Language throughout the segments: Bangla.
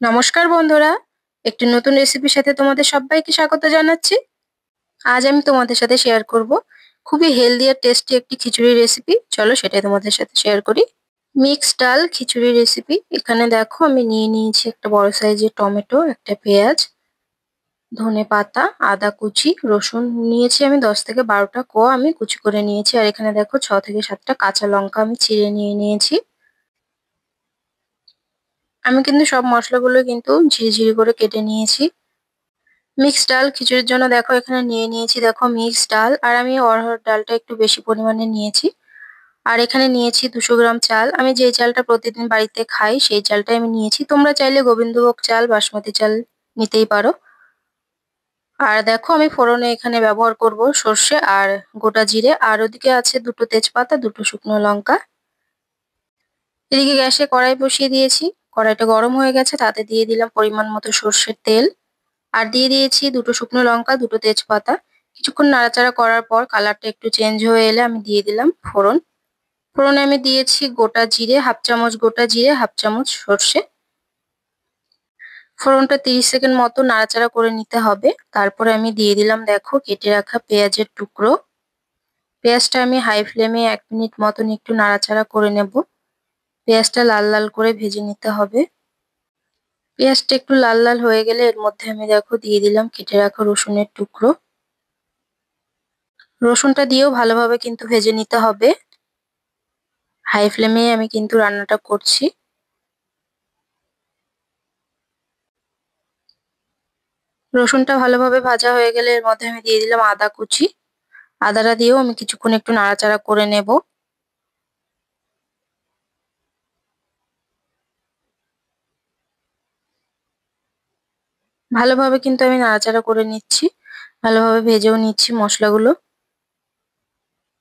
নমস্কার বন্ধুরা, একটি নতুন রেসিপির সাথে তোমাদের সবাইকে স্বাগত জানাচ্ছি। আজ আমি তোমাদের সাথে শেয়ার করব খুবই হেলদি আর টেস্টি একটি খিচুড়ি রেসিপি। চলো সেটাই তোমাদের সাথে শেয়ার করি। মিক্সড ডাল খিচুড়ি রেসিপি। এখানে দেখো আমি নিয়ে নিয়েছি একটা বড় সাইজের টমেটো, একটা পেঁয়াজ, ধনেপাতা, আদা কুচি, রসুন নিয়েছি আমি 10 থেকে 12টা কোয়া আমি কুচি করে নিয়েছি। আর এখানে দেখো 6 থেকে 7টা কাঁচা লঙ্কা আমি চিড়ে নিয়ে নিয়েছি। আমি কিন্তু সব মশলাগুলো কিন্তু ঝিরিঝিরি করে কেটে নিয়েছি। মিক্সড ডাল খিচুড়ির জন্য দেখো এখানে নিয়ে নিয়েছি দেখো মিক্সড ডাল, আর আমি অড়হর ডালটা একটু বেশি পরিমাণে নিয়েছি। আর এখানে নিয়েছি 200 গ্রাম চাল। আমি যে চালটা প্রতিদিন বাড়িতে খাই সেই চালটাই আমি নিয়েছি। তোমরা চাইলে গোবিন্দভোগ চাল, বাসমতি চাল নিতেই পারো। আর দেখো আমি ফোড়নে এখানে ব্যবহার করব সর্ষে আর গোটা জিরে, আর ওদিকে আছে 2টো তেজপাতা, 2টো শুকনো লঙ্কা। এদিকে গ্যাসে কড়াই বসিয়ে দিয়েছি। কড়াইটা গরম হয়ে গেছে, তাতে দিয়ে দিলাম পরিমাণ মতো সর্ষের তেল। আর দিয়ে দিয়েছি 2টো শুকনো লঙ্কা, 2টো তেজপাতা। কিছুক্ষণ নাড়াচাড়া করার পর কালারটা একটু চেঞ্জ হয়ে এলে আমি দিয়ে দিলাম ফোড়ন। ফোড়নে আমি দিয়েছি গোটা জিরে, 1/2 চামচ গোটা জিরে, 1/2 চামচ সর্ষে। ফোড়নটা 30 সেকেন্ড মতো নাড়াচাড়া করে নিতে হবে। তারপরে আমি দিয়ে দিলাম দেখো কেটে রাখা পেঁয়াজের টুকরো। পেঁয়াজটা আমি হাই ফ্লেমে 1 মিনিট মতন একটু নাড়াচাড়া করে নেব। পেঁয়াজটা লাল লাল করে ভেজে নিতে হবে। পেঁয়াজটা একটু লাল লাল হয়ে গেলে এর মধ্যে আমি দেখো দিয়ে দিলাম কেটে রাখা রসুনের টুকরো। রসুনটা দিয়েও ভালোভাবে কিন্তু ভেজে নিতে হবে। হাই ফ্লেমে আমি কিন্তু রান্নাটা করছি। রসুনটা ভালোভাবে ভাজা হয়ে গেলে এর মধ্যে আমি দিয়ে দিলাম আদা কুচি। আদাটা দিয়েও আমি কিছুক্ষণ একটু নাড়াচাড়া করে নেব। ভালোভাবে কিন্তু আমি নাড়াচাড়া করে নিচ্ছি, ভালোভাবে ভেজেও নিচ্ছি মশলাগুলো।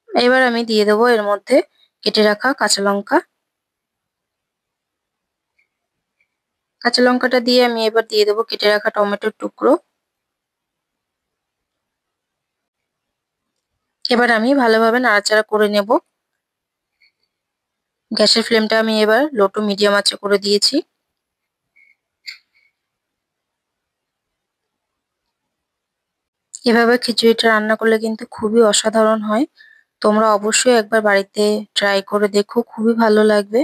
এবার আমি দিয়ে দেবো এর মধ্যে কেটে রাখা কাঁচা লঙ্কা। কাঁচা লঙ্কাটা দিয়ে আমি এবার দিয়ে দেবো কেটে রাখা টমেটোর টুকরো। এবার আমি ভালোভাবে নাড়াচাড়া করে নেব। গ্যাসের ফ্লেমটা আমি এবার লো টু মিডিয়াম আঁচে করে দিয়েছি। এভাবে খিচুড়িটা রান্না করলে কিন্তু খুবই অসাধারণ হয়। তোমরা অবশ্যই একবার বাড়িতে ট্রাই করে দেখো, খুবই ভালো লাগবে।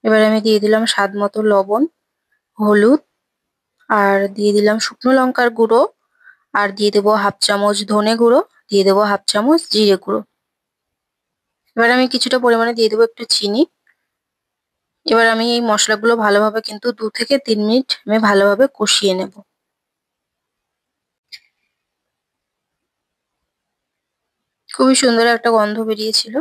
এবার আমি দিয়ে দিলাম স্বাদ মতো লবণ, হলুদ, আর দিয়ে দিলাম শুকনো লঙ্কার গুঁড়ো, আর দিয়ে দেবো 1/2 চামচ ধনে গুঁড়ো, দিয়ে দেবো 1/2 চামচ জিরে গুঁড়ো। এবার আমি কিছুটা পরিমাণে দিয়ে দেবো একটু চিনি। এবার আমি এই মশলাগুলো ভালোভাবে কিন্তু 2 থেকে 3 মিনিট আমি ভালোভাবে কষিয়ে নেব। খুবই সুন্দর একটা গন্ধ বেরিয়েছিল।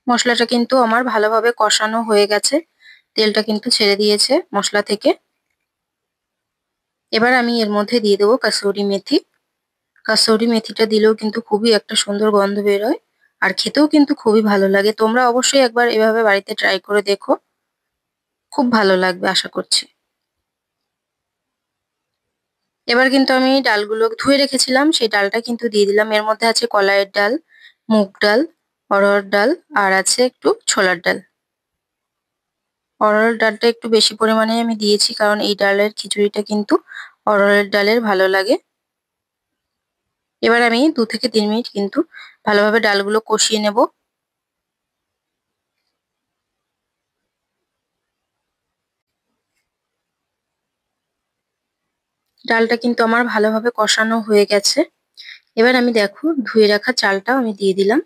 মশলাটা কিন্তু আমার ভালোভাবে কষানো হয়ে গেছে। তেলটা কিন্তু ছেড়ে দিয়েছে মশলা থেকে। এবার আমি এর মধ্যে দিয়ে দেবো কাসুরি মেথি। কাসুরি মেথিটা দিলেও কিন্তু খুবই একটা সুন্দর গন্ধ বেরোয়। আর খেতেও কিন্তু খুবই ভালো লাগে। তোমরা অবশ্যই একবার এভাবে বাড়িতে ট্রাই করে দেখো, খুব ভালো লাগবে আশা করছি। এবার কিন্তু আমি ডালগুলো ধুয়ে রেখেছিলাম, সেই ডালটা কিন্তু দিয়ে দিলাম। এর মধ্যে আছে কলাইয়ের ডাল, মুগ ডাল, অড়হর ডাল, আর আছে একটু ছোলার ডাল। অড়হর ডালটা একটু বেশি পরিমাণে আমি দিয়েছি, কারণ এই ডালের খিচুড়িটা কিন্তু অড়হরের ডালের ভালো লাগে। এবার আমি 2 থেকে 3 মিনিট কিন্তু ভালোভাবে ডালগুলো কষিয়ে নেব। ডালটা কিন্তু আমার ভালোভাবে কষানো হয়ে গেছে। এবার আমি দেখো ধুয়ে রাখা চালটাও আমি দিয়ে দিলাম।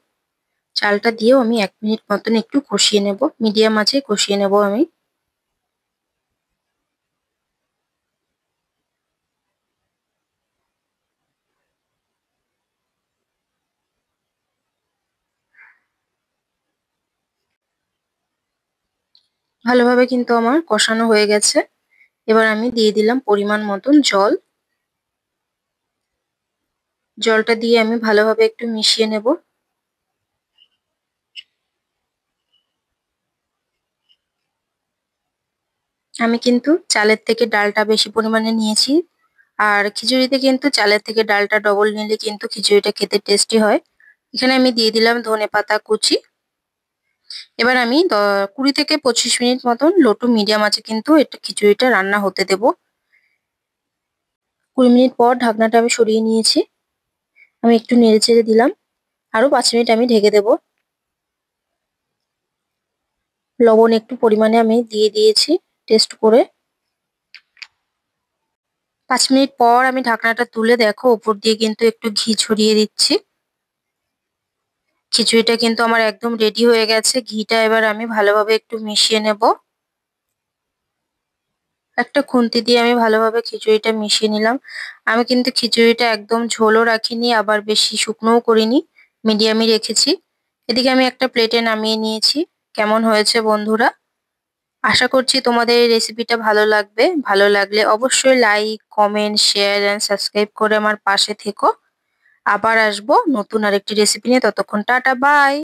চালটা দিয়েও আমি 1 মিনিট মতন একটু কষিয়ে নেব, মিডিয়াম আঁচে কষিয়ে নেব আমি। ভালোভাবে কিন্তু আমার কষানো হয়ে গেছে। এবার আমি দিয়ে দিলাম পরিমাণ মতন জল। জলটা দিয়ে আমি ভালোভাবে একটু মিশিয়ে নেব। আমি কিন্তু চালের থেকে ডালটা বেশি পরিমাণে নিয়েছি। আর খিচুড়িতে কিন্তু চালের থেকে ডালটা ডবল নিলে কিন্তু খিচুড়িটা খেতে টেস্টি হয়। এখানে আমি দিয়ে দিলাম ধনেপাতা কুচি। এবার আমি 20 থেকে 25 মিনিট মতন লো টু মিডিয়াম আঁচে কিন্তু এটা খিচুড়িটা রান্না হতে দেব। 20 মিনিট পর ঢাকনাটা আমি সরিয়ে নিয়েছি। আমি একটু নেড়েচেড়ে দিলাম। আরো 5 মিনিট আমি ঢেকে দেব। লবণ একটু পরিমাণে আমি দিয়ে দিয়েছি টেস্ট করে। 5 মিনিট পর আমি ঢাকনাটা তুলে দেখো উপর দিয়ে কিন্তু একটু ঘি ছড়িয়ে দিচ্ছি। খিচুড়িটা কিন্তু আমার একদম রেডি হয়ে গেছে। ঘিটা এবার আমি ভালোভাবে একটু মিশিয়ে নেব। একটা খুন্তি দিয়ে আমি ভালোভাবে খিচুড়িটা মিশিয়ে নিলাম। আমি কিন্তু খিচুড়িটা একদম ঝোলও রাখিনি আবার বেশি শুকনোও করিনি, মিডিয়ামই রেখেছি। এদিকে আমি একটা প্লেটে নামিয়ে নিয়েছি। কেমন হয়েছে বন্ধুরা? আশা করছি তোমাদের এই রেসিপিটা ভালো লাগবে। ভালো লাগলে অবশ্যই like, comment, share and subscribe করে আমার পাশে থেকো। আবার আসবো নতুন আরেকটি রেসিপি নিয়ে। ততক্ষণ টাটা বাই।